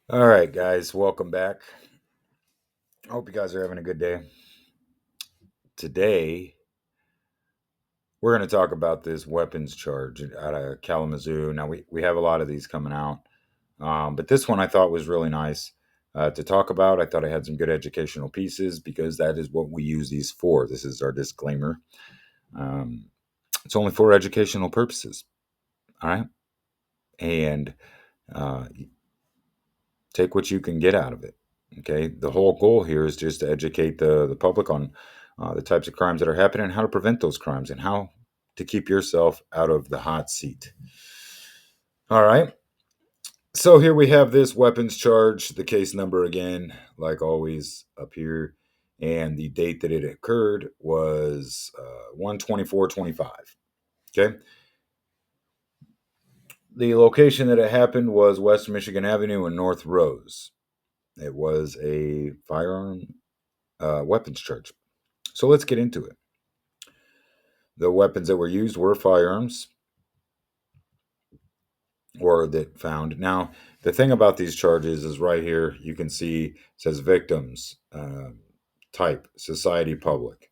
All right, guys, welcome back. I hope you guys are having a good day. Today, we're going to talk about this weapons charge out of Kalamazoo. Now, we have a lot of these coming out, but this one I thought was really nice to talk about. I thought I had some good educational pieces because that is what we use these for. This is our disclaimer. Um, it's only for educational purposes. All right. And uh, take what you can get out of it. Okay, the whole goal here is just to educate the public on the types of crimes that are happening and how to prevent those crimes and how to keep yourself out of the hot seat. All right, so here we have this weapons charge, the case number again, like always up here, and the date that it occurred was 1/24/25. Okay, the location that it happened was West Michigan Avenue and North Rose. It was a firearm weapons charge. So let's get into it. The weapons that were used were firearms or that found. Now, the thing about these charges is right here, you can see it says victims, type, society, public.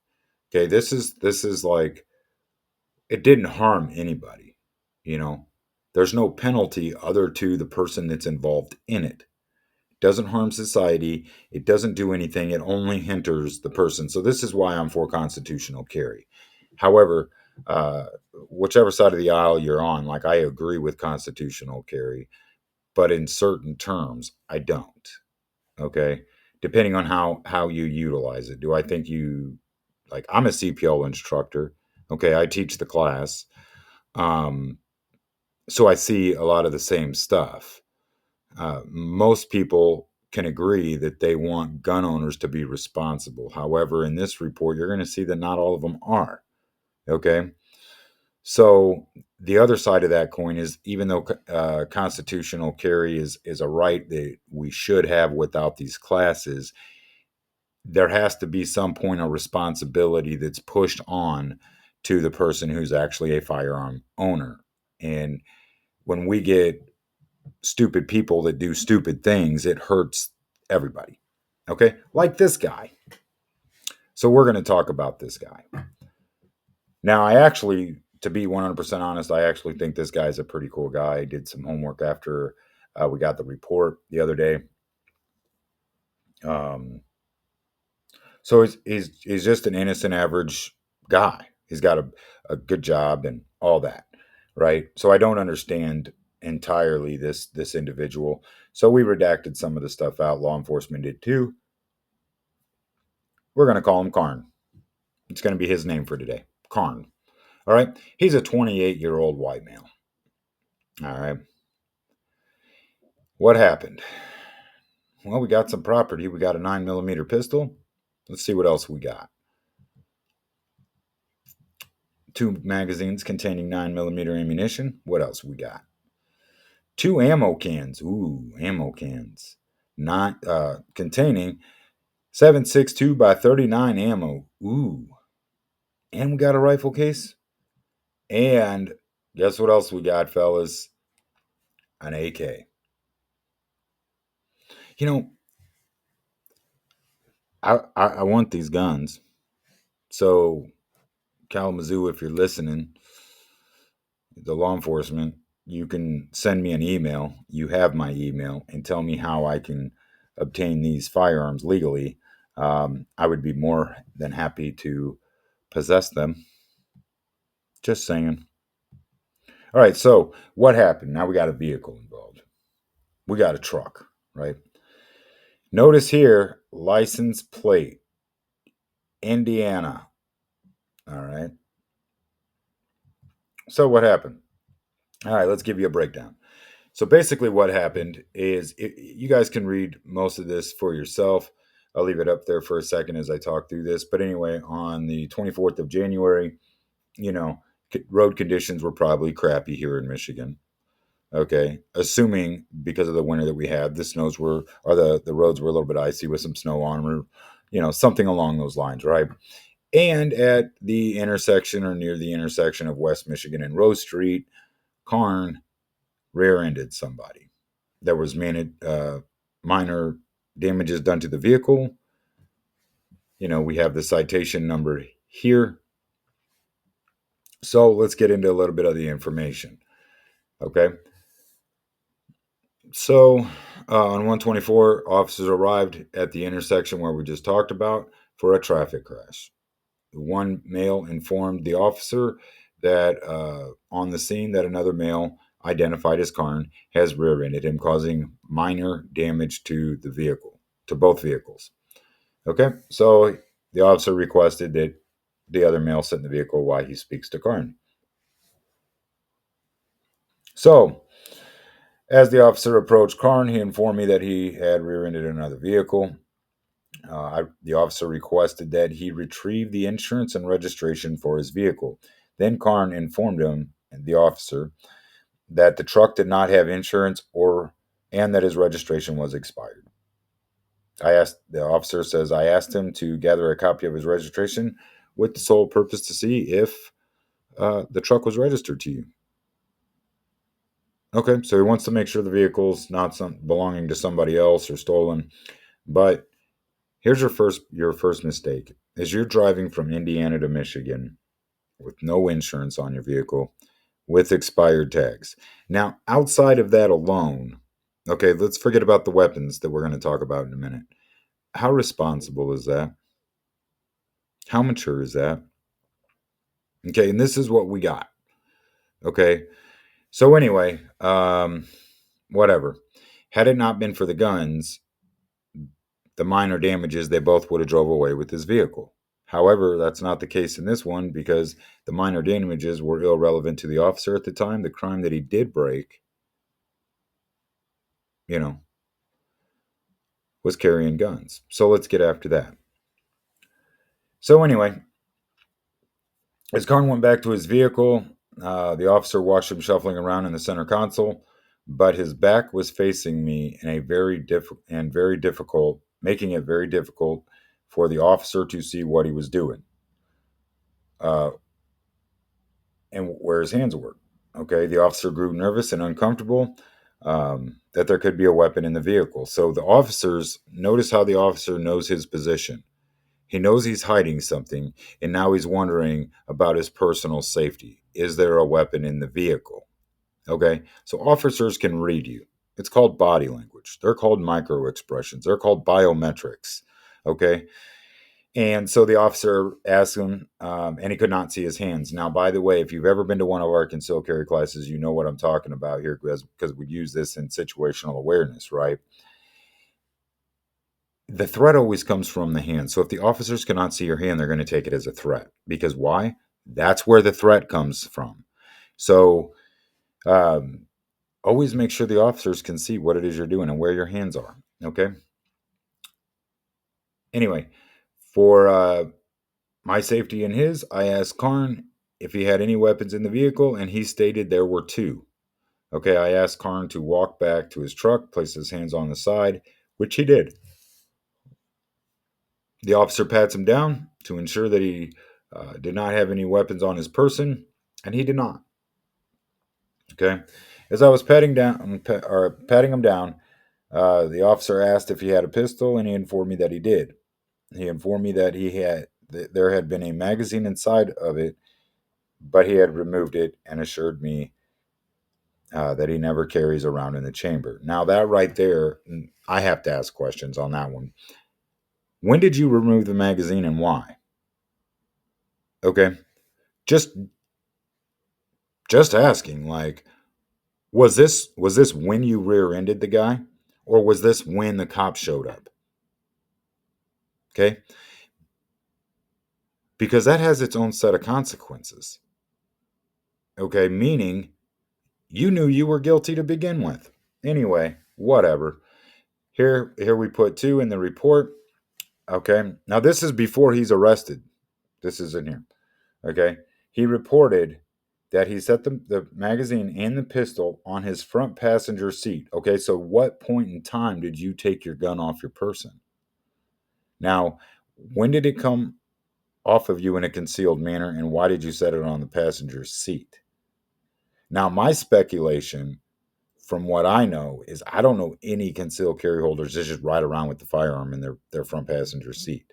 Okay, this is like it didn't harm anybody, you know. There's no penalty other to the person that's involved in it. Doesn't harm society. It doesn't do anything. It only hinders the person. So this is why I'm for constitutional carry. However, uh, whichever side of the aisle you're on, like I agree with constitutional carry, but in certain terms, I don't. Okay, depending on how you utilize it. Do I think you like? I'm a CPL instructor. Okay, I teach the class, um, so I see a lot of the same stuff. Most people can agree that they want gun owners to be responsible. However, in this report, you're going to see that not all of them are. Okay. So the other side of that coin is even though constitutional carry is a right that we should have without these classes, there has to be some point of responsibility that's pushed on to the person who's actually a firearm owner. And when we get stupid people that do stupid things, it hurts everybody. Okay? Like this guy. So we're going to talk about this guy. Now, I actually, to be 100% honest, I actually think this guy's a pretty cool guy. I did some homework after we got the report the other day. Um, so he's just an innocent, average guy. He's got a good job and all that, right? So I don't understand entirely this individual. So we redacted some of the stuff out. Law enforcement did too. We're going to call him Karn. It's going to be his name for today. Karn. All right. He's a 28-year-old white male. All right. What happened? Well, we got some property. We got a 9mm pistol. Let's see what else we got. 2 magazines containing 9mm ammunition. What else we got? 2 ammo cans. Ooh, ammo cans. Not containing 7.62 by 39 ammo. Ooh. And we got a rifle case. And guess what else we got, fellas? An AK. You know, I want these guns. So, Kalamazoo, if you're listening, the law enforcement, you can send me an email. You have my email and tell me how I can obtain these firearms legally. I would be more than happy to possess them. Just saying. All right, so what happened? Now we got a vehicle involved. We got a truck, right? Notice here, license plate, Indiana. All right. So what happened? All right, let's give you a breakdown. So basically, what happened is you guys can read most of this for yourself. I'll leave it up there for a second as I talk through this. But anyway, on the 24th of January, you know, road conditions were probably crappy here in Michigan. Okay, assuming because of the winter that we had, the snows were or the roads were a little bit icy with some snow on them, or something along those lines, right? And at the intersection or near the intersection of West Michigan and Rose Street, Karn rear-ended somebody that was minor damages done to the vehicle. We have the citation number here. So let's get into a little bit of the information. Okay. So on 124, officers arrived at the intersection where we just talked about for a traffic crash. One male informed the officer that on the scene that another male identified as Karn has rear-ended him, causing minor damage to the vehicle, to both vehicles. Okay, so the officer requested that the other male sit in the vehicle while he speaks to Karn. So, as the officer approached Karn, he informed me that he had rear-ended another vehicle. The officer requested that he retrieve the insurance and registration for his vehicle. Then Karn informed him, the officer, that the truck did not have insurance and that his registration was expired. The officer says, I asked him to gather a copy of his registration with the sole purpose to see if the truck was registered to you. Okay, so he wants to make sure the vehicle's not belonging to somebody else or stolen. But here's your first mistake: is you're driving from Indiana to Michigan with no insurance on your vehicle, with expired tags. Now, outside of that alone, okay, let's forget about the weapons that we're going to talk about in a minute. How responsible is that? How mature is that? Okay, and this is what we got. Okay, so anyway, whatever. Had it not been for the guns, the minor damages, they both would have drove away with his vehicle. However, that's not the case in this one because the minor damages were irrelevant to the officer at the time. The crime that he did break, you know, was carrying guns. So let's get after that. So anyway, as Karn went back to his vehicle, the officer watched him shuffling around in the center console, but his back was facing me in a very difficult, making it very difficult for the officer to see what he was doing. Uh, and where his hands were. Okay, the officer grew nervous and uncomfortable that there could be a weapon in the vehicle. So the officers notice how the officer knows his position. He knows he's hiding something, and now he's wondering about his personal safety. Is there a weapon in the vehicle? Okay, so officers can read you. It's called body language. They're called micro expressions. They're called biometrics. Okay, and so the officer asked him, and he could not see his hands. Now, by the way, if you've ever been to one of our concealed carry classes, you know what I'm talking about here because we use this in situational awareness, right? The threat always comes from the hand. So if the officers cannot see your hand, they're going to take it as a threat. Because why? That's where the threat comes from. So um, always make sure the officers can see what it is you're doing and where your hands are. Okay. Anyway, for my safety and his, I asked Karn if he had any weapons in the vehicle, and he stated there were two. Okay, I asked Karn to walk back to his truck, place his hands on the side, which he did. The officer pats him down to ensure that he did not have any weapons on his person, and he did not. Okay, as I was patting him down, the officer asked if he had a pistol, and he informed me that he did. He informed me that there had been a magazine inside of it, but he had removed it and assured me that he never carries around in the chamber. Now, that right there, I have to ask questions on that one. When did you remove the magazine and why? Okay, just asking. Like, was this when you rear-ended the guy, or was this when the cops showed up? Okay, because that has its own set of consequences. Okay, meaning you knew you were guilty to begin with. Anyway, whatever. Here we put two in the report. Okay. Now this is before he's arrested. This is in here. Okay. He reported that he set the magazine and the pistol on his front passenger seat. Okay. So what point in time did you take your gun off your person? Now, when did it come off of you in a concealed manner, and why did you set it on the passenger seat? Now, my speculation from what I know, is I don't know any concealed carry holders that just ride around with the firearm in their front passenger seat.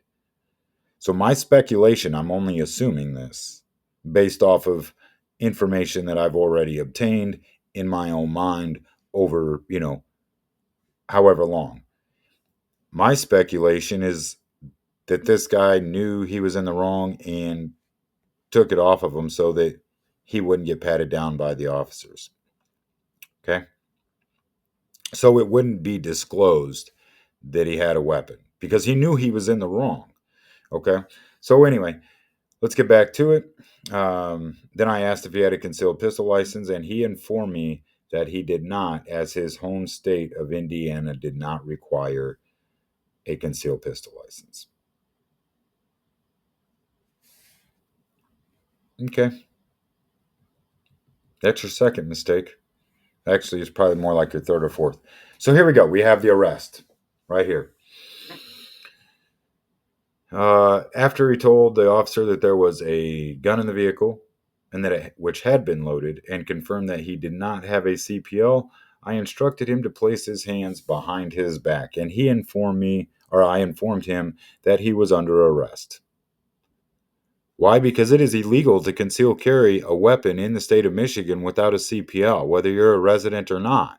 So my speculation, I'm only assuming this based off of information that I've already obtained in my own mind over, however long. My speculation is that this guy knew he was in the wrong and took it off of him so that he wouldn't get patted down by the officers. Okay? So it wouldn't be disclosed that he had a weapon because he knew he was in the wrong. Okay? So anyway, let's get back to it. Then I asked if he had a concealed pistol license, and he informed me that he did not, as his home state of Indiana did not require a concealed pistol license. Okay. That's your second mistake. Actually, it's probably more like your third or fourth. So here we go. We have the arrest right here. After he told the officer that there was a gun in the vehicle and which had been loaded, and confirmed that he did not have a CPL, I instructed him to place his hands behind his back, and I informed him that he was under arrest. Why? Because it is illegal to conceal carry a weapon in the state of Michigan without a CPL, whether you're a resident or not.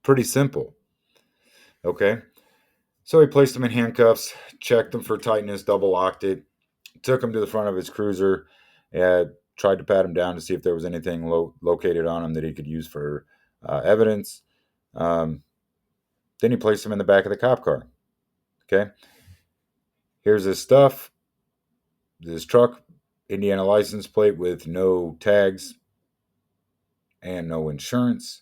Pretty simple. Okay. So he placed him in handcuffs, checked him for tightness, double locked it, took him to the front of his cruiser, and tried to pat him down to see if there was anything located on him that he could use for evidence. Um, then he placed him in the back of the cop car. Okay. Here's his stuff. This truck, Indiana license plate with no tags and no insurance.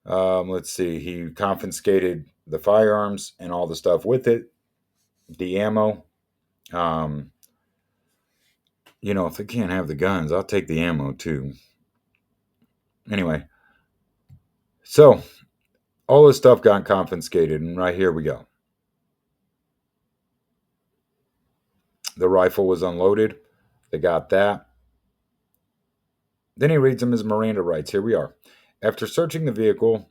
Let's see. He confiscated the firearms and all the stuff with it, the ammo. Um, if they can't have the guns, I'll take the ammo too. Anyway, so all this stuff got confiscated, and right here we go. The rifle was unloaded. They got that. Then he reads him his Miranda rights. Here we are. After searching the vehicle,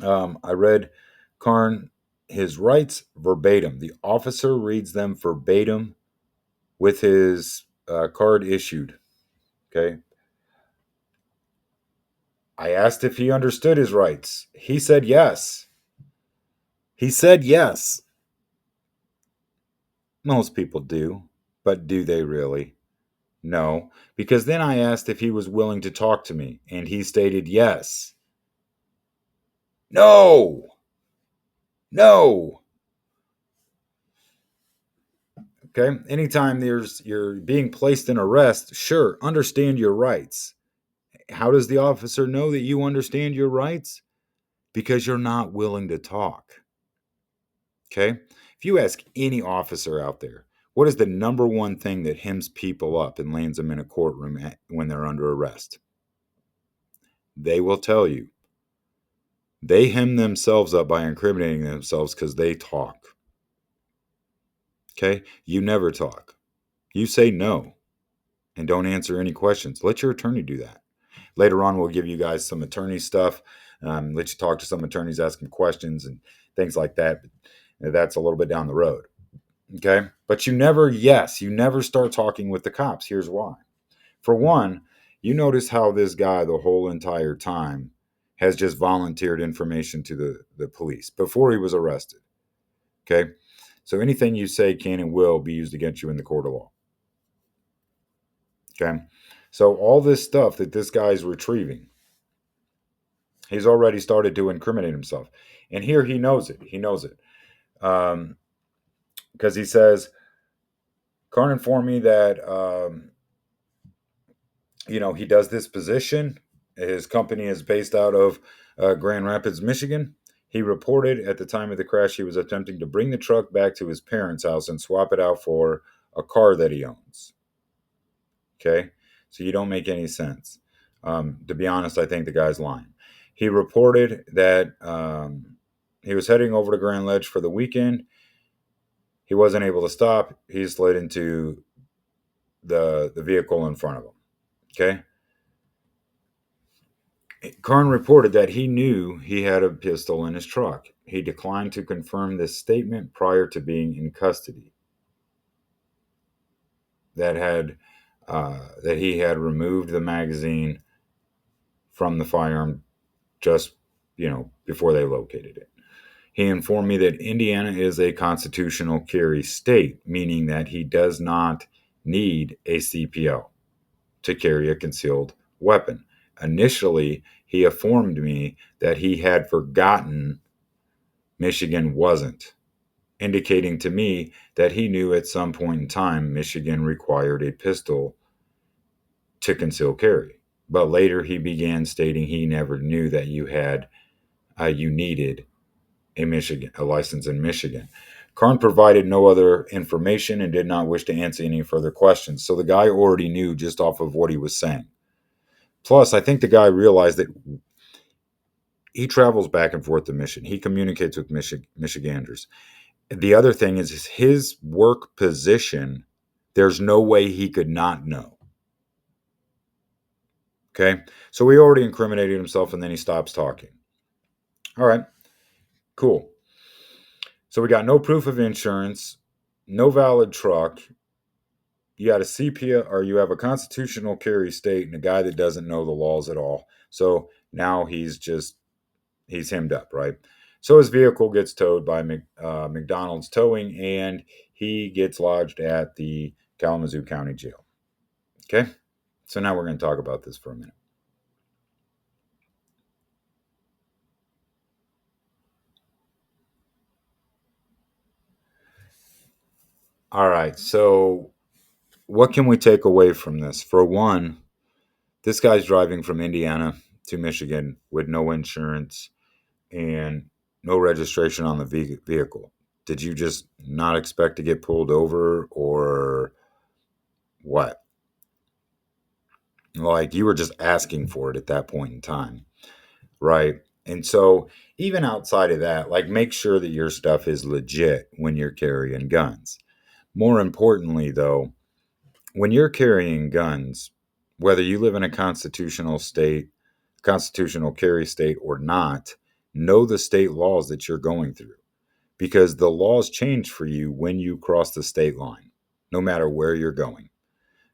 I read Karn his rights verbatim. The officer reads them verbatim with his card issued. Okay. I asked if he understood his rights. He said yes. He said yes. Most people do, but do they really? No, because then I asked if he was willing to talk to me, and he stated yes. No, no. Okay. Anytime you're being placed in arrest, sure, understand your rights. How does the officer know that you understand your rights? Because you're not willing to talk. Okay. If you ask any officer out there, what is the number one thing that hems people up and lands them in a courtroom when they're under arrest? They will tell you they hem themselves up by incriminating themselves because they talk. Okay. You never talk. You say no and don't answer any questions. Let your attorney do that. Later on, we'll give you guys some attorney stuff. Let you talk to some attorneys, ask them questions and things like that. But that's a little bit down the road. Okay. But you never start talking with the cops. Here's why. For one, you notice how this guy the whole entire time has just volunteered information to the police before he was arrested. Okay. So anything you say can and will be used against you in the court of law. Okay. So all this stuff that this guy's retrieving, he's already started to incriminate himself. And here he knows it. He knows it. Because he says, Karn informed me that, he does this position. His company is based out of Grand Rapids, Michigan. He reported at the time of the crash he was attempting to bring the truck back to his parents' house and swap it out for a car that he owns. Okay? So you don't make any sense. To be honest, I think the guy's lying. He reported that he was heading over to Grand Ledge for the weekend. He wasn't able to stop. He slid into the vehicle in front of him. Okay? Karn reported that he knew he had a pistol in his truck. He declined to confirm this statement prior to being in custody. That had that he had removed the magazine from the firearm just before they located it. He informed me that Indiana is a constitutional carry state, meaning that he does not need a CPO to carry a concealed weapon. Initially, he informed me that he had forgotten Michigan wasn't, indicating to me that he knew at some point in time Michigan required a pistol to conceal carry. But later he began stating he never knew that you needed a license in Michigan. Karn provided no other information and did not wish to answer any further questions. So the guy already knew just off of what he was saying. Plus, I think the guy realized that he travels back and forth to Michigan. He communicates with Michiganders. The other thing is his work position. There's no way he could not know. Okay, so he already incriminated himself, and then he stops talking. All right, cool. So we got no proof of insurance, no valid truck. You got a CPA, or you have a constitutional carry state, and a guy that doesn't know the laws at all. So now he's hemmed up, right? So his vehicle gets towed by McDonald's Towing, and he gets lodged at the Kalamazoo County Jail. Okay, so now we're going to talk about this for a minute. All right, so what can we take away from this? For one, this guy's driving from Indiana to Michigan with no insurance and no registration on the vehicle. Did you just not expect to get pulled over, or what? Like, you were just asking for it at that point in time, right? And so, even outside of that, like, make sure that your stuff is legit when you're carrying guns. More importantly, though, when you're carrying guns, whether you live in a constitutional carry state or not, know the state laws that you're going through, because the laws change for you when you cross the state line, no matter where you're going.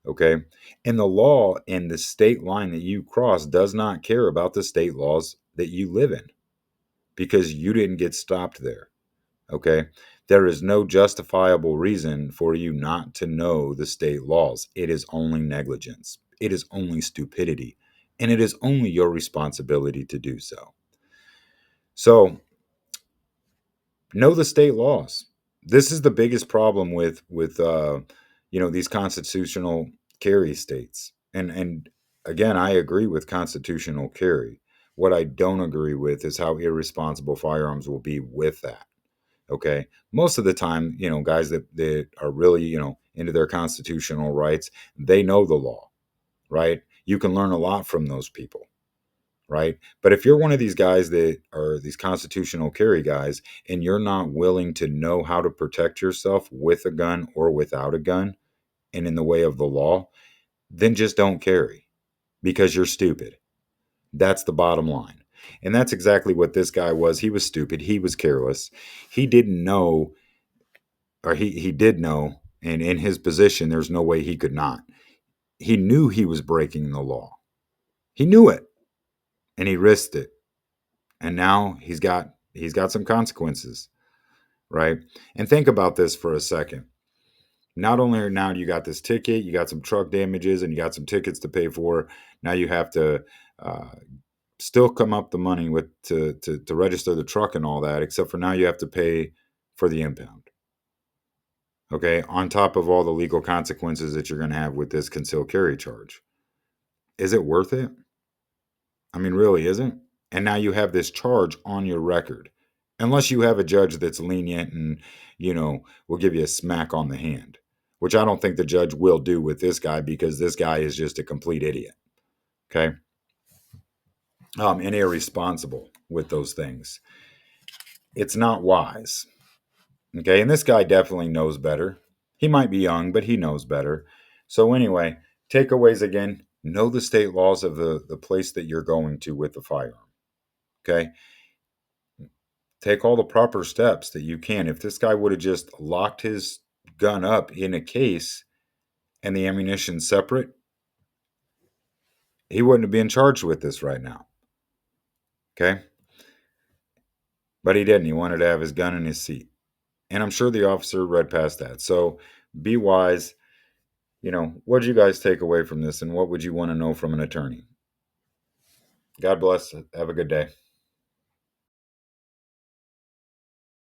Okay. And the law and the state line that you cross does not care about the state laws that you live in, because you didn't get stopped there. Okay. There is no justifiable reason for you not to know the state laws. It is only negligence, it is only stupidity, and it is only your responsibility to do so. So, know the state laws. This is the biggest problem with these constitutional carry states. And again, I agree with constitutional carry. What I don't agree with is how irresponsible firearms will be with that. Okay, most of the time, guys that are really into their constitutional rights, they know the law, right? You can learn a lot from those people, right? But if you're one of these guys that are these constitutional carry guys, and you're not willing to know how to protect yourself with a gun or without a gun and in the way of the law, then just don't carry, because you're stupid. That's the bottom line. And that's exactly what this guy was. He was stupid. He was careless. He didn't know, or he did know, and in his position, there's no way he could not. He knew he was breaking the law. He knew it, and he risked it. And now he's got some consequences, right? And think about this for a second. Not only are now you got this ticket, you got some truck damages, and you got some tickets to pay for. Now you have to uh, still come up the money with to register the truck and all that, except for now you have to pay for the impound. Okay, on top of all the legal consequences that you're going to have with this concealed carry charge. Is it worth it? I mean, really, isn't? And now you have this charge on your record. Unless you have a judge that's lenient and, will give you a smack on the hand, which I don't think the judge will do with this guy, because this guy is just a complete idiot. Okay. And irresponsible with those things. It's not wise. Okay. And this guy definitely knows better. He might be young, but he knows better. So, anyway, takeaways again: Know the state laws of the place that you're going to with the firearm. Okay. Take all the proper steps that you can. If this guy would have just locked his gun up in a case and the ammunition separate, he wouldn't have been charged with this right now. Okay. But he didn't. He wanted to have his gun in his seat. And I'm sure the officer read past that. So be wise. What did you guys take away from this and what would you want to know from an attorney? God bless. Have a good day.